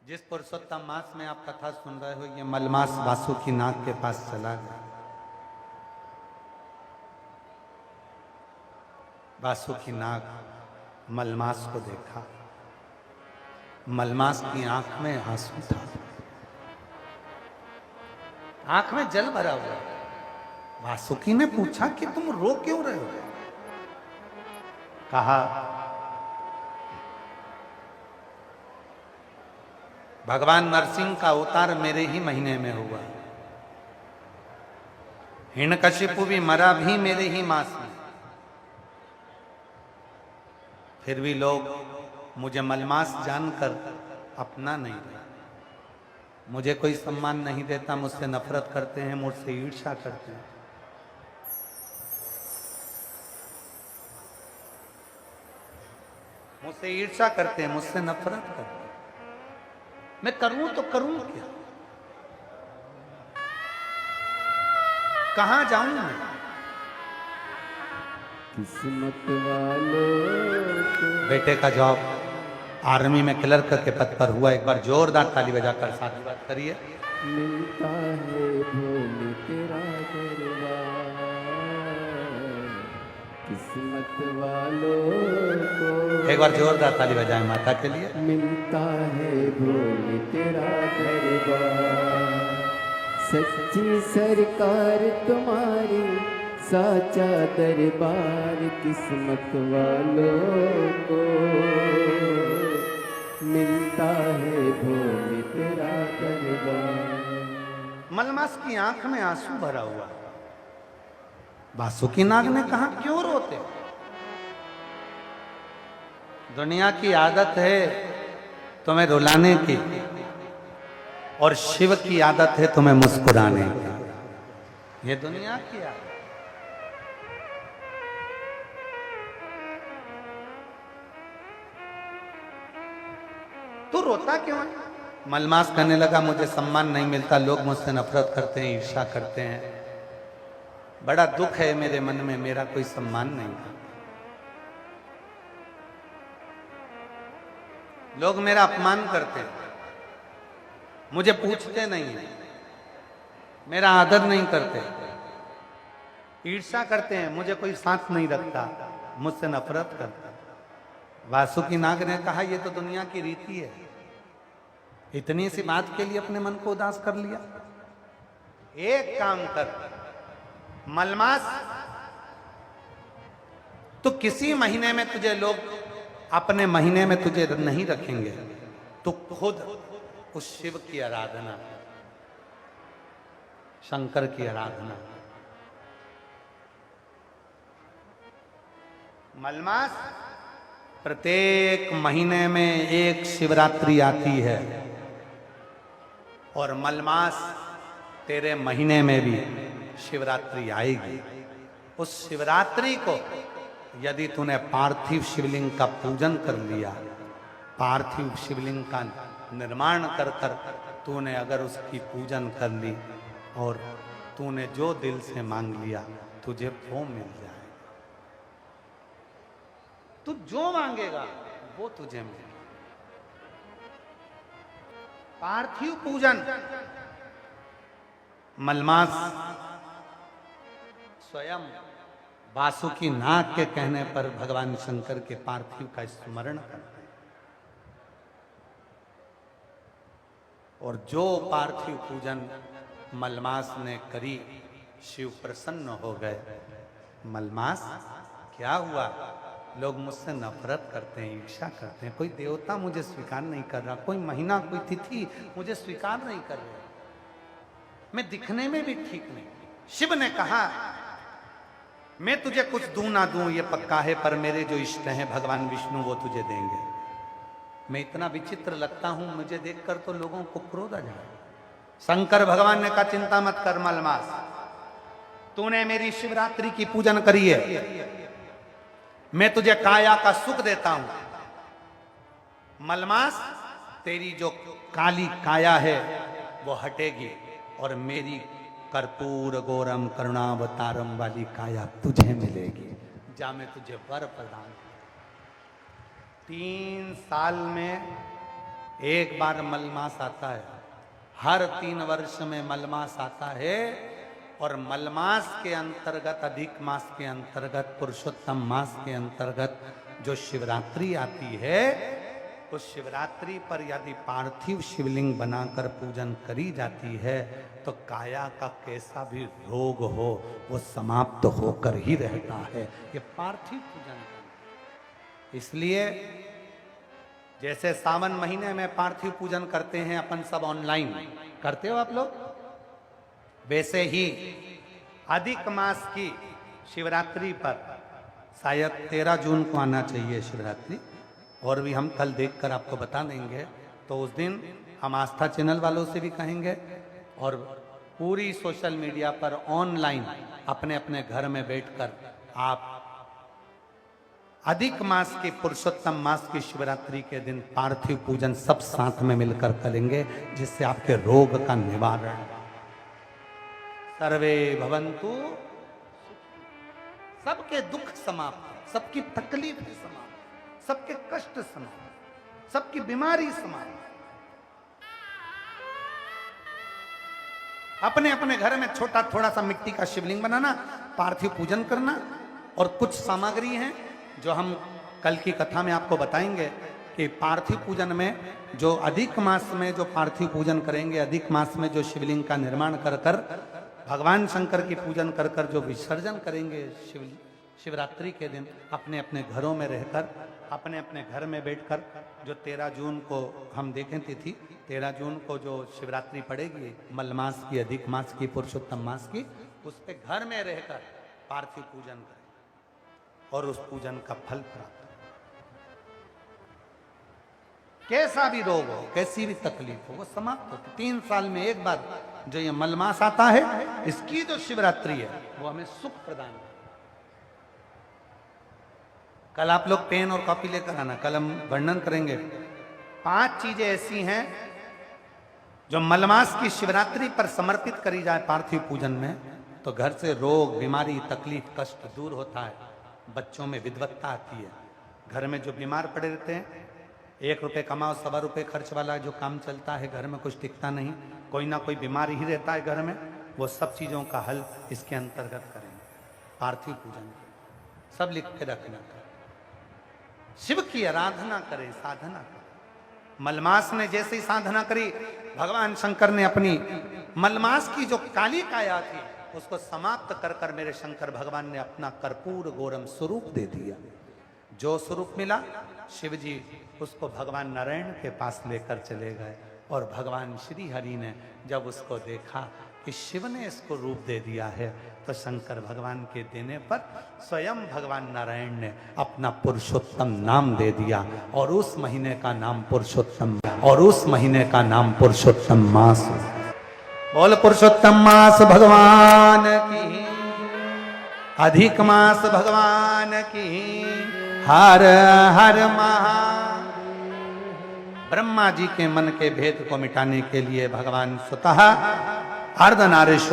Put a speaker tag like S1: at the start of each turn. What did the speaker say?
S1: जिस पुरुषोत्तम मास में आप कथा सुन रहे हो, ये मलमास वासुकी नाग के पास चला गया। वासुकी नाग मलमास को देखा, मलमास की आंख में आंसू था, आंख में जल भरा हुआ। वासुकी ने पूछा कि तुम रो क्यों रहे हो? कहा, भगवान नरसिंह का अवतार मेरे ही महीने में हुआ, हिरण्यकशिपु भी मरा भी मेरे ही मास में, फिर भी लोग मुझे मलमास जानकर अपना नहीं रहे, मुझे कोई सम्मान नहीं देता, मुझसे नफरत करते हैं, मुझसे ईर्ष्या करते हैं। मुझसे ईर्ष्या करते हैं, मुझसे नफरत करते हैं। मैं करूं तो करूं क्या? कहां जाऊं मैं?
S2: किस्मत वालों
S1: बेटे का जॉब आर्मी में क्लर्क के पद पर हुआ। एक बार जोरदार ताली बजाकर साथ बात करिए।
S2: मिलता है भोले तेरा दरबार, किस्मत वालों को
S1: एक बार जोरदार ताली बजाएं माता के लिए।
S2: मिलता है भोले तेरा दरबार, सच्ची सरकार तुम्हारी साचा दरबार, किस्मत वालों को मिलता है भोले तेरा दरबार।
S1: मलमास की आंख में आंसू भरा हुआ। वासुकी नाग ने कहा, क्यों रोते? दुनिया की आदत है तुम्हें रुलाने की, और शिव की आदत है तुम्हें मुस्कुराने की। ये दुनिया की आदत। तू रोता क्यों है? मलमास कहने लगा, मुझे सम्मान नहीं मिलता, लोग मुझसे नफरत करते हैं, ईर्ष्या करते हैं, बड़ा दुख है मेरे मन में, मेरा कोई सम्मान नहीं था, लोग मेरा अपमान करते हैं, मुझे पूछते नहीं है, मेरा आदर नहीं करते, ईर्ष्या करते हैं, मुझे कोई साथ नहीं रखता, मुझसे नफरत करता। वासुकी नाग ने कहा, यह तो दुनिया की रीति है। इतनी सी बात के लिए अपने मन को उदास कर लिया? एक काम कर मलमास, तो किसी महीने में तुझे लोग अपने महीने में तुझे नहीं रखेंगे, तो खुद उस शिव की आराधना, शंकर की आराधना। मलमास, प्रत्येक महीने में एक शिवरात्रि आती है, और मलमास तेरे महीने में भी शिवरात्रि आएगी। उस शिवरात्रि को यदि तूने पार्थिव शिवलिंग का पूजन कर लिया, पार्थिव शिवलिंग का निर्माण कर कर तूने अगर उसकी पूजन कर ली, और तूने जो दिल से मांग लिया, तुझे वो मिल जाए। तू जो मांगेगा वो तुझे मिलेगा। पार्थिव पूजन। मलमास स्वयं वासुकी नाग के कहने पर भगवान शंकर के पार्थिव का स्मरण करते हैं, और जो पार्थिव पूजन मलमास ने करी, शिव प्रसन्न हो गए। मलमास, क्या हुआ? लोग मुझसे नफरत करते हैं, ईर्ष्या करते हैं, कोई देवता मुझे स्वीकार नहीं कर रहा, कोई महीना, कोई तिथि मुझे स्वीकार नहीं कर रहा, मैं दिखने में भी ठीक नहीं। शिव ने कहा, मैं तुझे कुछ दूं ना दूं ये पक्का है, पर मेरे जो इष्ट हैं भगवान विष्णु, वो तुझे देंगे। मैं इतना विचित्र लगता हूं, मुझे देखकर तो लोगों को क्रोध आ जाए। शंकर भगवान ने कहा, चिंता मत कर मलमास, तूने मेरी शिवरात्रि की पूजन करी है, मैं तुझे काया का सुख देता हूं। मलमास, तेरी जो काली काया है वो हटेगी, और मेरी कर्पूर गौरम करुणावतारम वाली काया तुझे मिलेगी। जा, मैं तुझे वर प्रदान। 3 साल में एक बार मलमास आता है, हर 3 वर्ष में मलमास आता है। और मलमास के अंतर्गत, अधिक मास के अंतर्गत, पुरुषोत्तम मास के अंतर्गत जो शिवरात्रि आती है, उस शिवरात्रि पर यदि पार्थिव शिवलिंग बनाकर पूजन करी जाती है तो काया का कैसा भी रोग हो वो समाप्त होकर ही रहता है। ये पार्थिव पूजन है। इसलिए जैसे सावन महीने में पार्थिव पूजन करते हैं अपन सब ऑनलाइन, करते हो आप लोग, वैसे ही अधिक मास की शिवरात्रि पर शायद 13 जून को आना चाहिए शिवरात्रि, और भी हम कल देखकर आपको बता देंगे। तो उस दिन हम आस्था चैनल वालों से भी कहेंगे और पूरी सोशल मीडिया पर ऑनलाइन अपने अपने घर में बैठकर आप अधिक मास की, पुरुषोत्तम मास की शिवरात्रि के दिन पार्थिव पूजन सब साथ में मिलकर करेंगे, जिससे आपके रोग का निवारण। सर्वे भवन्तु, सबके दुख समाप्त, सबकी तकलीफ समाप्त, सबके कष्ट समाप्त, सबकी बीमारी समाप्त। अपने अपने घर में छोटा थोड़ा सा मिट्टी का शिवलिंग बनाना, पार्थिव पूजन करना, और कुछ सामग्री हैं जो हम कल की कथा में आपको बताएंगे कि पार्थिव पूजन में जो अधिक मास में जो पार्थिव पूजन करेंगे, अधिक मास में जो शिवलिंग का निर्माण कर कर भगवान शंकर की पूजन कर कर जो विसर्जन करेंगे शिवरात्रि के दिन, अपने अपने घरों में रहकर, अपने अपने घर में बैठकर, जो 13 जून को हम देखें तिथि, 13 जून को जो शिवरात्रि पड़ेगी, मलमास की, अधिक मास की, पुरुषोत्तम मास की, उस पे घर में रहकर पार्थिव पूजन करें और उस पूजन का फल प्राप्त। कैसा भी रोग हो, कैसी भी तकलीफ हो, वो समाप्त होती। 3 साल में एक बार जो ये मलमास आता है, इसकी जो शिवरात्रि है वो हमें सुख प्रदान करती। कल आप लोग पेन और कॉपी लेकर आना, कल हम वर्णन करेंगे 5 चीजें ऐसी हैं जो मलमास की शिवरात्रि पर समर्पित करी जाए पार्थिव पूजन में, तो घर से रोग, बीमारी, तकलीफ, कष्ट दूर होता है, बच्चों में विद्वत्ता आती है। घर में जो बीमार पड़े रहते हैं, 1 रुपये कमाओ 1.25 रुपये खर्च वाला जो काम चलता है, घर में कुछ टिकता नहीं, कोई ना कोई बीमारी ही रहता है घर में, वो सब चीज़ों का हल इसके अंतर्गत करेंगे पार्थिव पूजन। सब लिख के रखना, शिव की आराधना करें, साधना करें। मलमास ने जैसे ही साधना करी, भगवान शंकर ने अपनी मलमास की जो काली काया थी उसको समाप्त कर कर मेरे शंकर भगवान ने अपना कर्पूर गौरम स्वरूप दे दिया। जो स्वरूप मिला, शिव जी उसको भगवान नारायण के पास लेकर चले गए, और भगवान श्री हरि ने जब उसको देखा कि शिव ने इसको रूप दे दिया है, तो शंकर भगवान के देने पर स्वयं भगवान नारायण ने अपना पुरुषोत्तम नाम दे दिया, और उस महीने का नाम पुरुषोत्तम, और उस महीने का नाम पुरुषोत्तम मास। बोल पुरुषोत्तम मास भगवान की, अधिक मास भगवान की, हर हर महादेव। ब्रह्मा जी के मन के भेद को मिटाने के लिए भगवान स्वतः अर्धनारीश्वर